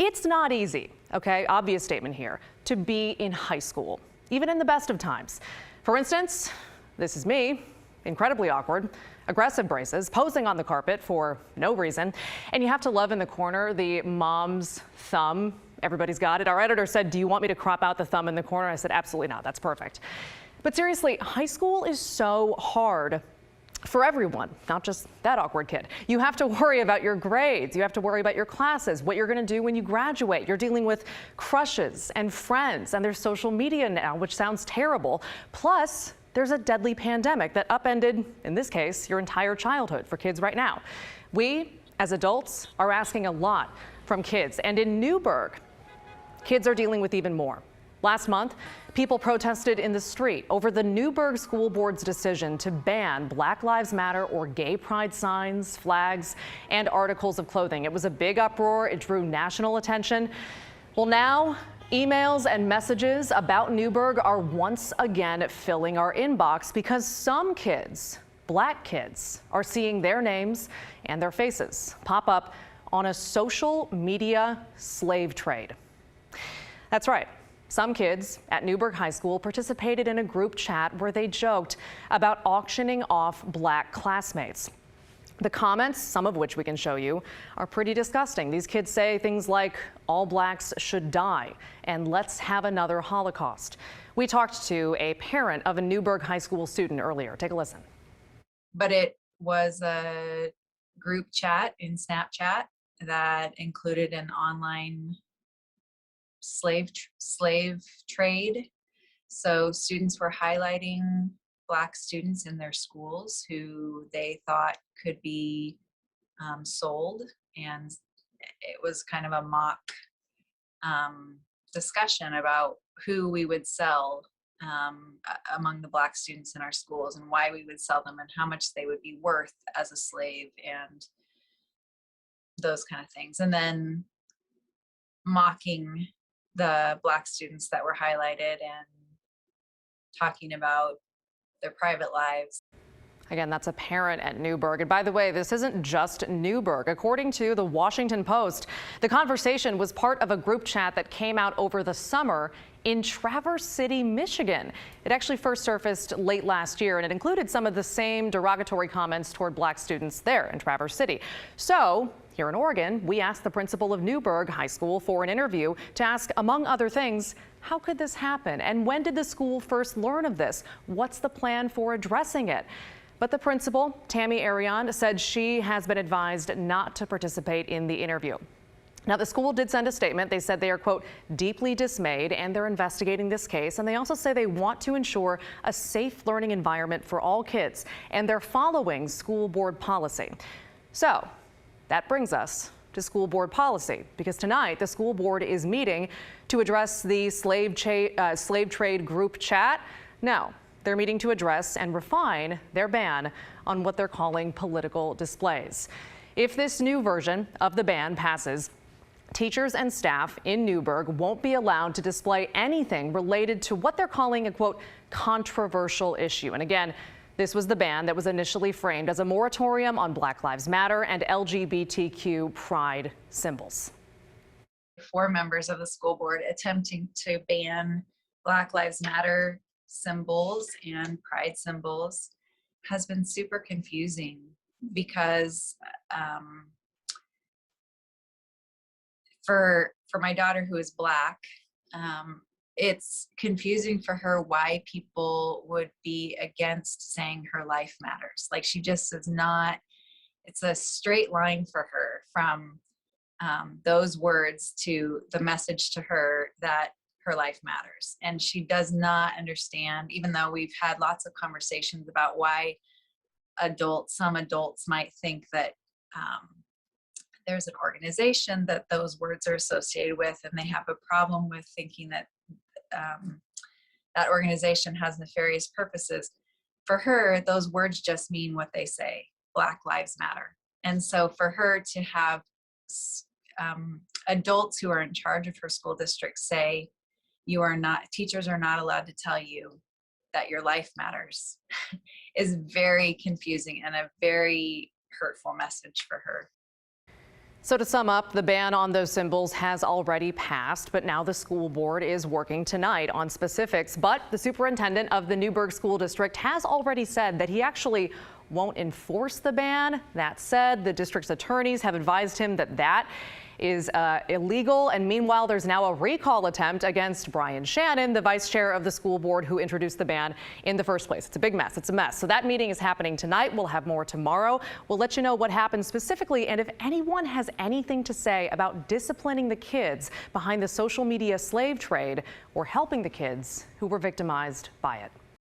It's not easy, okay, obvious statement here, to be in high school, even in the best of times. For instance, this is me, incredibly awkward, aggressive braces, posing on the carpet for no reason. And you have to love in the corner the mom's thumb. Everybody's got it. Our editor said, "Do you want me to crop out the thumb in the corner?" I said, "Absolutely not. That's perfect." But seriously, high school is so hard for everyone, not just that awkward kid. You have to worry about your grades. You have to worry about your classes, what you're going to do when you graduate. You're dealing with crushes and friends, and there's social media now, which sounds terrible. Plus, there's a deadly pandemic that upended, in this case, your entire childhood for kids right now. We, as adults, are asking a lot from kids, and in Newberg, kids are dealing with even more. Last month, people protested in the street over the Newberg School Board's decision to ban Black Lives Matter or gay pride signs, flags, and articles of clothing. It was a big uproar. It drew national attention. Well, now emails and messages about Newberg are once again filling our inbox because some kids, Black kids, are seeing their names and their faces pop up on a social media slave trade. That's right. Some kids at Newberg High School participated in a group chat where they joked about auctioning off Black classmates. The comments, some of which we can show you, are pretty disgusting. These kids say things like, "All Blacks should die," and "Let's have another Holocaust." We talked to a parent of a Newberg High School student earlier. Take a listen. But it was a group chat in Snapchat that included an online slave trade. So students were highlighting Black students in their schools who they thought could be sold, and it was kind of a mock discussion about who we would sell among the Black students in our schools and why we would sell them and how much they would be worth as a slave and those kind of things. And then mocking the Black students that were highlighted and talking about their private lives. Again, that's a parent at Newberg. And by the way, this isn't just Newberg. According to the Washington Post, the conversation was part of a group chat that came out over the summer in Traverse City, Michigan. It actually first surfaced late last year, and it included some of the same derogatory comments toward Black students there in Traverse City. So here in Oregon, we asked the principal of Newberg High School for an interview to ask, among other things, how could this happen? And when did the school first learn of this? What's the plan for addressing it? But the principal, Tammy Arion, said she has been advised not to participate in the interview. Now, the school did send a statement. They said they are, quote, deeply dismayed, and they're investigating this case. And they also say they want to ensure a safe learning environment for all kids, and they're following school board policy. So that brings us to school board policy, because tonight the school board is meeting to address the slave trade group chat. No, they're meeting to address and refine their ban on what they're calling political displays. If this new version of the ban passes, teachers and staff in Newberg won't be allowed to display anything related to what they're calling a, quote, controversial issue. And again, this was the ban that was initially framed as a moratorium on Black Lives Matter and LGBTQ pride symbols. 4 members of the school board attempting to ban Black Lives Matter symbols and pride symbols has been super confusing because for my daughter who is Black, it's confusing for her why people would be against saying her life matters. Like, she just is not, it's a straight line for her from those words to the message to her that her life matters. And she does not understand, even though we've had lots of conversations about why some adults might think that there's an organization that those words are associated with, and they have a problem with thinking that that organization has nefarious purposes. For her, those words just mean what they say, Black Lives Matter. And so for her to have adults who are in charge of her school district say, teachers are not allowed to tell you that your life matters is very confusing and a very hurtful message for her. So to sum up, the ban on those symbols has already passed, but now the school board is working tonight on specifics. But the superintendent of the Newberg School District has already said that he actually won't enforce the ban. That said, the district's attorneys have advised him that that is illegal. And meanwhile, there's now a recall attempt against Brian Shannon, the vice chair of the school board who introduced the ban in the first place. It's a big mess. It's a mess. So that meeting is happening tonight. We'll have more tomorrow. We'll let you know what happened specifically and if anyone has anything to say about disciplining the kids behind the social media slave trade or helping the kids who were victimized by it.